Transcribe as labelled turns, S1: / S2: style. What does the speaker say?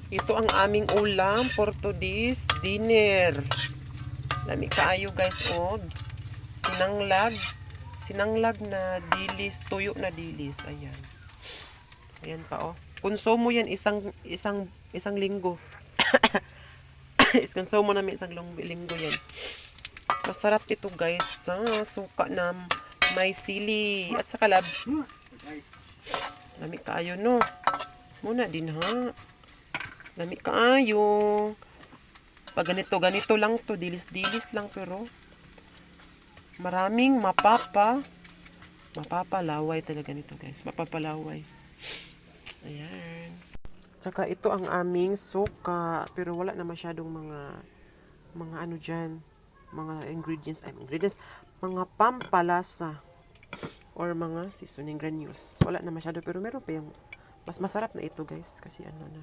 S1: Ito ang aming ulam for today's dinner. Lami kaayo guys, og sinanglag. Sinanglag na dilis, tuyo na dilis. Ayan. Ayan pa oh. Konsumo yan isang linggo. Konsumo namin isang linggo yan. Masarap ito guys. Suka na may sili at saka lab. Lami kaayo no. Muna din ha. Lami kaayo. Pag ganito lang to, dilis-dilis lang pero maraming mapapalaway talaga nito guys. Mapapalaway. Ayan. Tsaka ito ang aming suka. Pero wala na masyadong mga ano dyan. Mga ingredients. Mga pampalasa. Or mga seasoning granules. Wala na masyado pero meron pa yung mas masarap na ito guys. Kasi ano na.